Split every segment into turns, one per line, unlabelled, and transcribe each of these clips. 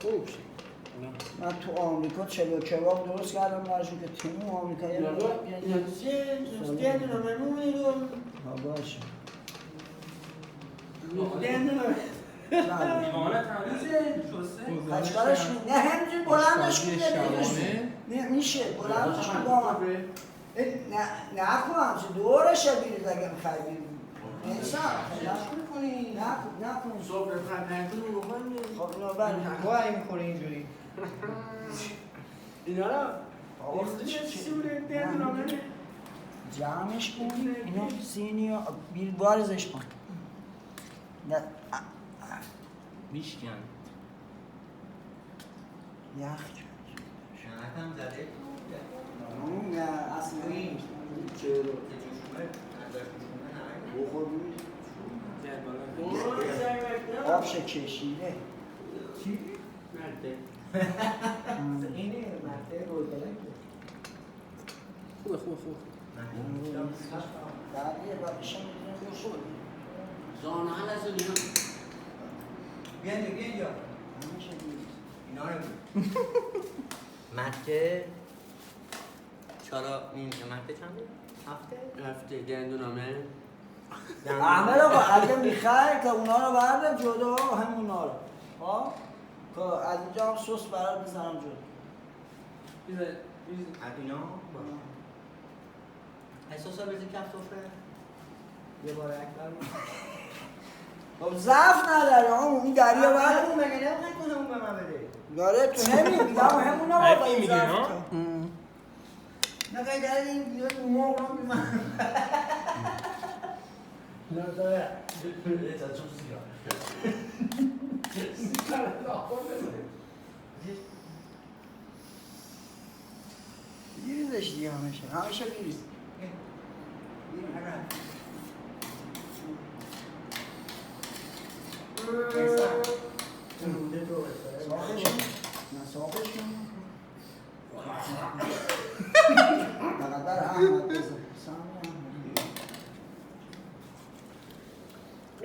خوب شد.
من تو آمریکا چلو کباب درست کردم براشون که تیم آمریکایی رو باشه خشکارش نه همینجور بلندش کنه میشه بلندش کنه نه کنم چه دورش بیرید اگه میخوای بیرید نیستم نه کن
صبح رفت نکنی رو بخوریم
خب اینو بریم
وای میخوره اینجوری
اینا را چی بوده دردون آمنه
جمعش کن اینو سینی و بیر بارزش کن
میشکن
یخ
شنکم زده
نه اصلا چرا بخور آبش کشیده
چی؟ مرده
اینه مرده روی بلنگه
خوبه
بعد یه بقیشم میتونه خوش بود
زانه هل از اینا
بیان اینجا
همیشه دید
اینا رو مکه چرا این مکه چنده؟
هفته دندون آمن
احمد آقا اگه میخوای که اونا رو برده جدا همونا رو ها که از اینجا هم سس برات بزنم جدا
اینا احساس ها بزی کف سفره یه بار اکبر
خب ضعف نداره اون دریا برد
اون مگه نمیخوای کنه اون به من بده
داره تو نمیگم همونا رو با این ضعف
نه قید این بیاد اون موقع رو بیمن
نه داره ایتا چون سیگار سیگار داخل بزنه
بیریزش دیگه همیشه بیریز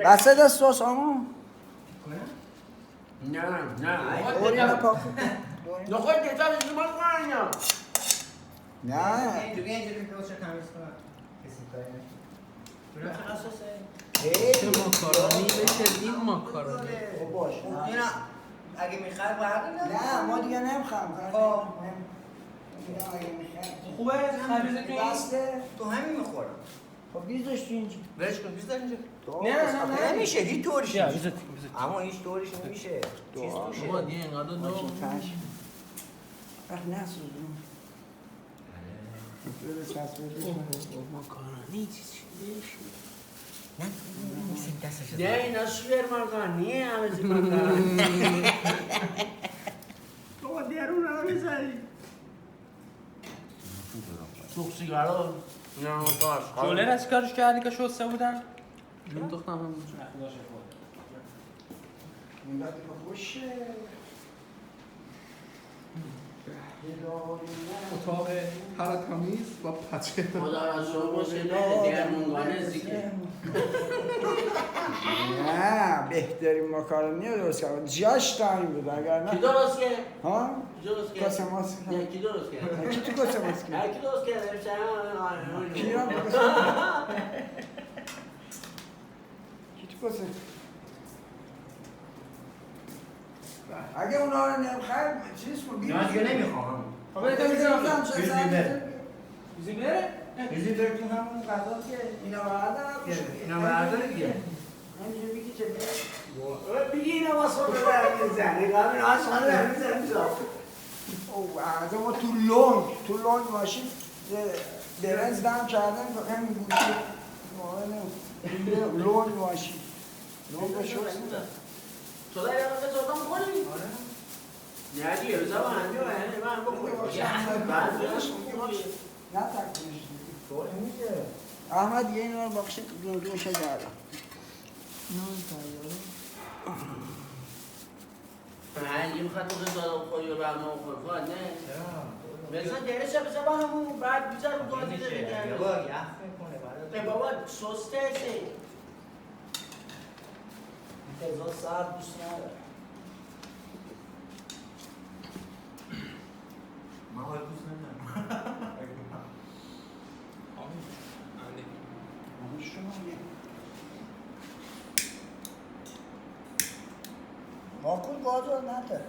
بسه دست سوس آمون
نه
اوریانا پاک
نخواه دیتا بزنی مال کنن
نه
اینجوری درست تمیز کنم کسی کاری نکنه برای تخصصه
چه ماکارونی بشه این ماکارونی
باش
اینا اگه میخواد باید
نه ما دیگه نمیخوام
خب.
اگه میخوام
خوبه خمیزه تو این
بسته
تو همین میخورم
خب بیزش تو اینجا
برش کن بیز دار اینجا
نه
نمیشه هیچ طوریش
بیا
نمیشه.
بیزت
اما هیچ طوریش نمیشه چیز توشه
بابا دیگه اینقدر دو
وقت نسوزون بره چسبه
ماکارونی چی
نه میسیم دستش
نه اینا سوپرمارکتیه همه چی مارکت بابا درون رو بزنی سوخ سیگارا نه کارش
جوله را چیکارش کردی که شسته بودن؟ من دختم هم
این وقتی که خوشه
اتاق هر تمیز با پچه
خدا را شما باشه نه درمونگانه زیگه
نه بهترین ماکارونی رو درست کردم جاش تامین بود اگر
کی
نه
درست کرد؟
ها؟
کی درست کرد؟
کاسه ماست
نه کی درست کرد؟
کی تو کاسه ماست
هر کی درست کرد؟
کی هم کی تو کاسه اگه اونا رو نمیخوای چیز کن
نه دیگه نمیخوام
خب بده
زیبره؟
بیزی بر تو همون غذا که
اینا بردار
اینا بردار دیگه
همینجور بگی که
بگی اینا واسه رو برمیزنی قبل آشان برمیزنی
او از ما تو لونگ ماشین برنز دم کردن که همین گوشه لونگ ماشین لونگ رو شوست
تو داری رفته صدام کنی؟ نه دیگه بزا با هنجه و هنجه من بکنی
نه تکنش احمد یه اینا رو بخشید دوشه دارم
نه یه میخواد تو غذا بخوری و بعد ما بخوری نه بزن درشه بزن با همون بعد بیزار رو گازی ده بگرد
بابا یخ میکنه
بابا سسته سی
غذا سرد دوست نداره
من حال دوست نمیدارم.
واکن گازو نده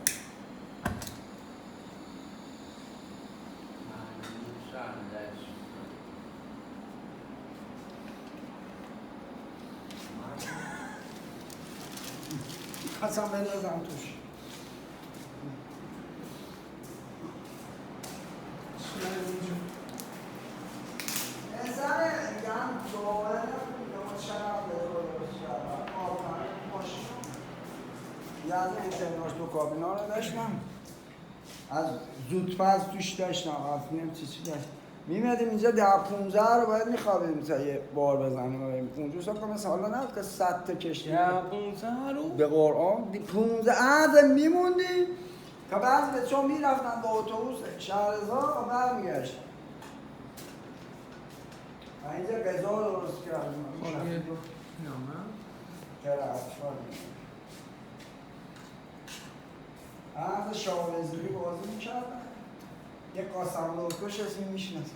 خواستم بندازم توش نظر میگم دوباره نمیدونم شراب یاد اینترنت تو کابینا رو داشتم از زودپز توش داشتم نیم چیزی داشت میمدیم اینجا 10-15 رو باید میخوابیم مثلا یه بار بزنیم اونجا صبح مثلا حالا نه که 100 تا کشتی
15 رو
به قرآن 15 عدد میموندیم تا بعضی به چون میرفتن با اتوبوس شهرزاد و برمیگشت اینجا غذا درست کردیم چرا اطفال از شاولزلی بازی میکردن یه قاسم لورکش اسمی میشناسه